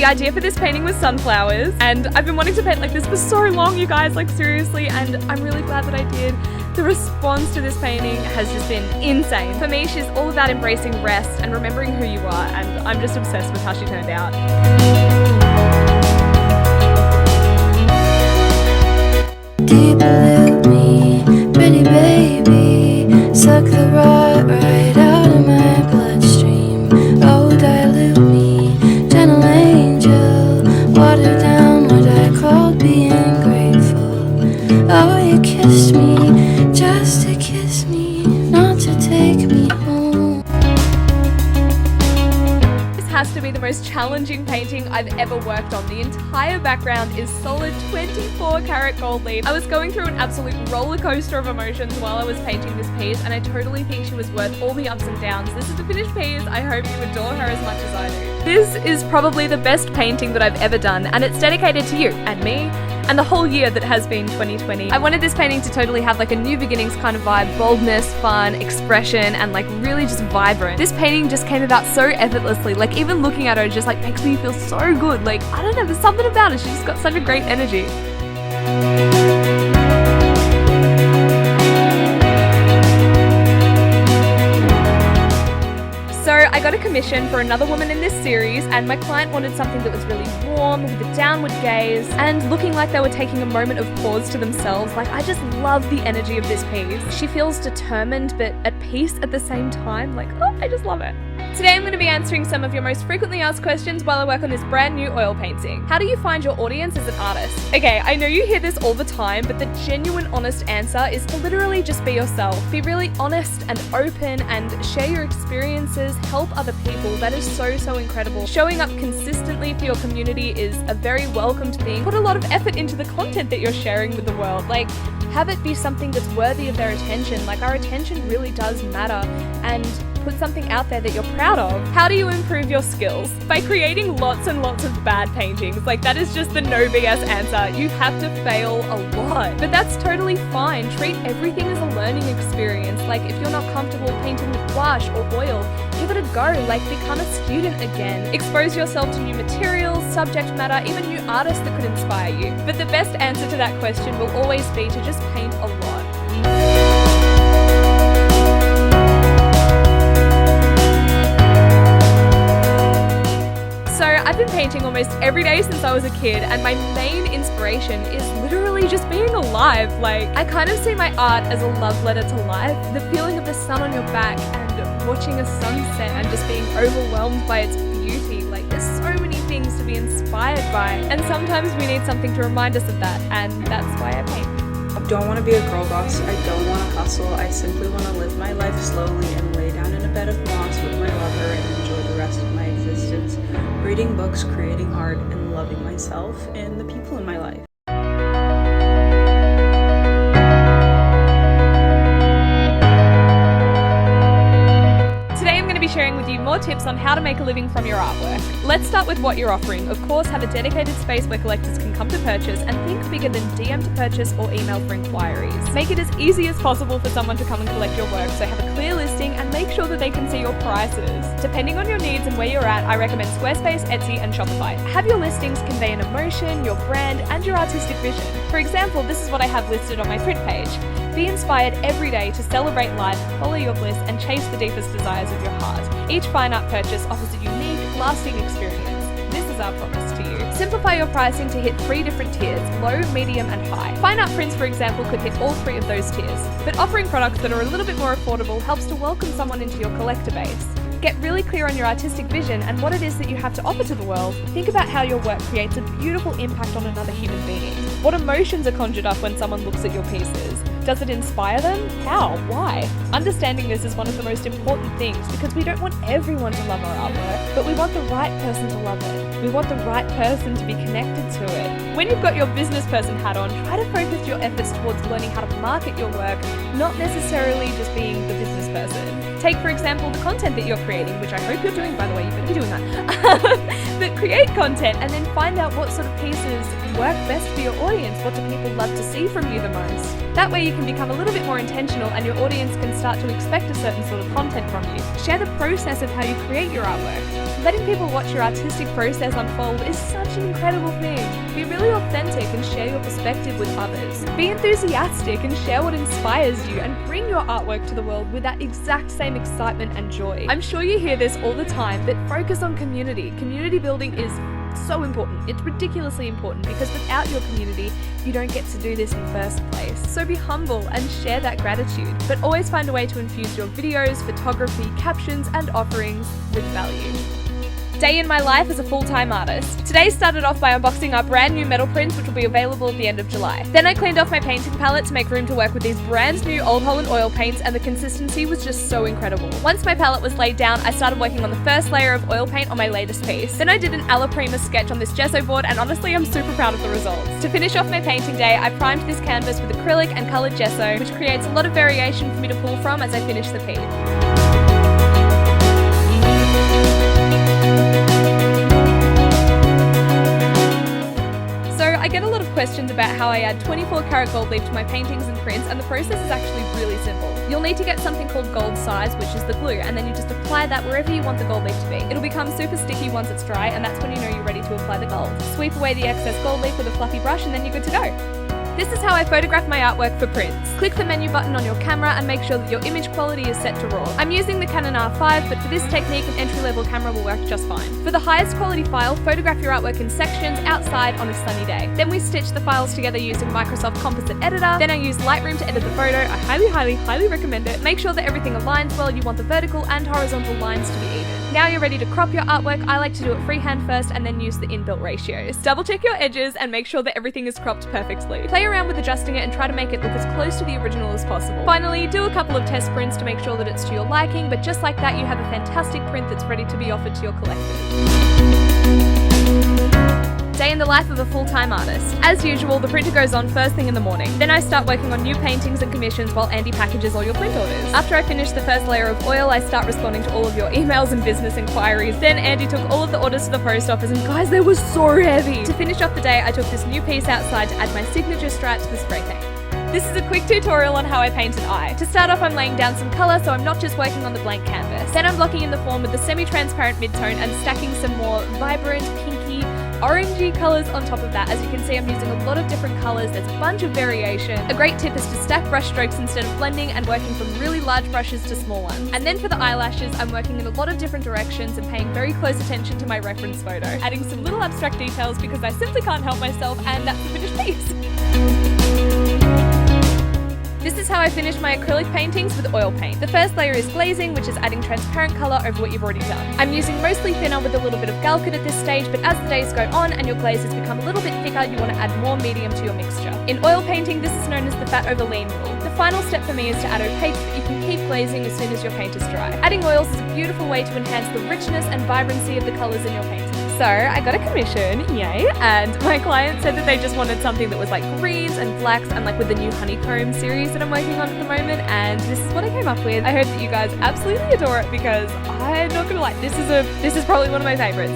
idea for this painting was sunflowers, and I've been wanting to paint like this for so long, you guys, like seriously, and I'm really glad that I did. The response to this painting has just been insane. For me, she's all about embracing rest and remembering who you are, and I'm just obsessed with how she turned out. Deep dilute me, pretty baby, suck the rot right out of my bloodstream. Oh, dilute me, gentle angel, water down what I called being grateful. Oh, you kissed me, just to kiss me, not to take me home. Has to be the most challenging painting I've ever worked on. The entire background is solid 24 karat gold leaf. I was going through an absolute roller coaster of emotions while I was painting this piece, and I totally think she was worth all the ups and downs. This is the finished piece. I hope you adore her as much as I do. This is probably the best painting that I've ever done, and it's dedicated to you and me and the whole year that has been 2020. I wanted this painting to totally have like a new beginnings kind of vibe, boldness, fun, expression, and like really just vibrant. This painting just came about so effortlessly. Like even looking at her just like makes me feel so good. Like, I don't know, there's something about her. She's just got such a great energy. So I got a commission for another woman in this series, and my client wanted something that was really warm, with a downward gaze, and looking like they were taking a moment of pause to themselves. Like, I just love the energy of this piece. She feels determined but at peace at the same time. Like, oh, I just love it. Today I'm going to be answering some of your most frequently asked questions while I work on this brand new oil painting. How do you find your audience as an artist? Okay, I know you hear this all the time, but the genuine honest answer is to literally just be yourself. Be really honest and open and share your experiences, help other people. That is so incredible. Showing up consistently for your community is a very welcomed thing. Put a lot of effort into the content that you're sharing with the world. Like, have it be something that's worthy of their attention. Like, our attention really does matter, and put something out there that you're proud of. How do you improve your skills? By creating lots and lots of bad paintings. Like, that is just the no BS answer. You have to fail a lot. But that's totally fine. Treat everything as a learning experience. Like, if you're not comfortable painting with gouache or oil, give it a go. Like, become a student again. Expose yourself to new materials, subject matter, even new artists that could inspire you. But the best answer to that question will always be to just paint a lot. So I've been painting almost every day since I was a kid, and my main inspiration is literally just being alive. Like, I kind of see my art as a love letter to life. The feeling of the sun on your back and watching a sunset and just being overwhelmed by its beauty. Like, there's so many things to be inspired by, and sometimes we need something to remind us of that, and that's why I paint. I don't want to be a girl boss. I don't want to hustle. I simply want to live my life slowly and lay down in a bed of moss with my lover and enjoy the rest of my existence. Reading books, creating art, and loving myself and the people in my life. Sharing with you more tips on how to make a living from your artwork. Let's start with what you're offering. Of course, have a dedicated space where collectors can come to purchase, and think bigger than DM to purchase or email for inquiries. Make it as easy as possible for someone to come and collect your work, so have a clear listing and make sure that they can see your prices. Depending on your needs and where you're at, I recommend Squarespace, Etsy, and Shopify. Have your listings convey an emotion, your brand, and your artistic vision. For example, this is what I have listed on my print page. Be inspired every day to celebrate life, follow your bliss, and chase the deepest desires of your heart. Each fine art purchase offers a unique, lasting experience. This is our promise to you. Simplify your pricing to hit 3 different tiers: low, medium, and high. Fine art prints, for example, could hit all 3 of those tiers. But offering products that are a little bit more affordable helps to welcome someone into your collector base. Get really clear on your artistic vision and what it is that you have to offer to the world. Think about how your work creates a beautiful impact on another human being. What emotions are conjured up when someone looks at your pieces? Does it inspire them? How? Why? Understanding this is one of the most important things, because we don't want everyone to love our artwork, but we want the right person to love it. We want the right person to be connected to it. When you've got your business person hat on, try to focus your efforts towards learning how to market your work, not necessarily just being the business person. Take, for example, the content that you're creating, which I hope you're doing, by the way, you better be doing that. But create content and then find out what sort of pieces work best for your audience. What do people love to see from you the most? That way you can become a little bit more intentional, and your audience can start to expect a certain sort of content from you. Share the process of how you create your artwork. Letting people watch your artistic process unfold is such an incredible thing. Be really authentic and share your perspective with others. Be enthusiastic and share what inspires you, and bring your artwork to the world with that exact same excitement and joy. I'm sure you hear this all the time, but focus on community. Community building is so important. It's ridiculously important because without your community, you don't get to do this in the first place. So be humble and share that gratitude, but always find a way to infuse your videos, photography, captions, and offerings with value. Day in my life as a full-time artist. Today started off by unboxing our brand new metal prints, which will be available at the end of July. Then I cleaned off my painting palette to make room to work with these brand new Old Holland oil paints, and the consistency was just so incredible. Once my palette was laid down, I started working on the first layer of oil paint on my latest piece. Then I did an alla prima sketch on this gesso board, and honestly I'm super proud of the results. To finish off my painting day, I primed this canvas with acrylic and coloured gesso, which creates a lot of variation for me to pull from as I finish the piece. I get a lot of questions about how I add 24 karat gold leaf to my paintings and prints, and the process is actually really simple. You'll need to get something called gold size, which is the glue, and then you just apply that wherever you want the gold leaf to be. It'll become super sticky once it's dry, and that's when you know you're ready to apply the gold. Sweep away the excess gold leaf with a fluffy brush, and then you're good to go. This is how I photograph my artwork for prints. Click the menu button on your camera and make sure that your image quality is set to RAW. I'm using the Canon R5, but for this technique, an entry-level camera will work just fine. For the highest quality file, photograph your artwork in sections outside on a sunny day. Then we stitch the files together using Microsoft Composite Editor. Then I use Lightroom to edit the photo. I highly recommend it. Make sure that everything aligns well. You want the vertical and horizontal lines to be even. Now you're ready to crop your artwork. I like to do it freehand first and then use the inbuilt ratios. Double check your edges and make sure that everything is cropped perfectly. Play around with adjusting it and try to make it look as close to the original as possible. Finally, do a couple of test prints to make sure that it's to your liking, but just like that, you have a fantastic print that's ready to be offered to your collectors. Day in the life of a full-time artist. As usual, the printer goes on first thing in the morning. Then I start working on new paintings and commissions while Andy packages all your print orders. After I finish the first layer of oil, I start responding to all of your emails and business inquiries. Then Andy took all of the orders to the post office, and guys, they were so heavy. To finish off the day, I took this new piece outside to add my signature stripe to the spray paint. This is a quick tutorial on how I paint an eye. To start off, I'm laying down some colour so I'm not just working on the blank canvas. Then I'm blocking in the form with the semi-transparent midtone and stacking some more vibrant, pinky, orangey colours on top of that. As you can see, I'm using a lot of different colours. There's a bunch of variation. A great tip is to stack brush strokes instead of blending and working from really large brushes to small ones. And then for the eyelashes, I'm working in a lot of different directions and paying very close attention to my reference photo. Adding some little abstract details because I simply can't help myself, and that's the finished piece. This is how I finish my acrylic paintings with oil paint. The first layer is glazing, which is adding transparent colour over what you've already done. I'm using mostly thinner with a little bit of Galkit at this stage, but as the days go on and your glazes become a little bit thicker, you want to add more medium to your mixture. In oil painting, this is known as the fat over lean rule. The final step for me is to add opaque so that you can keep glazing as soon as your paint is dry. Adding oils is a beautiful way to enhance the richness and vibrancy of the colours in your painting. So I got a commission, yay, and my client said that they just wanted something that was like greens and blacks and like with the new Honeycomb series that I'm working on at the moment, and this is what I came up with. I hope that you guys absolutely adore it because I'm not gonna lie, this is probably one of my favourites.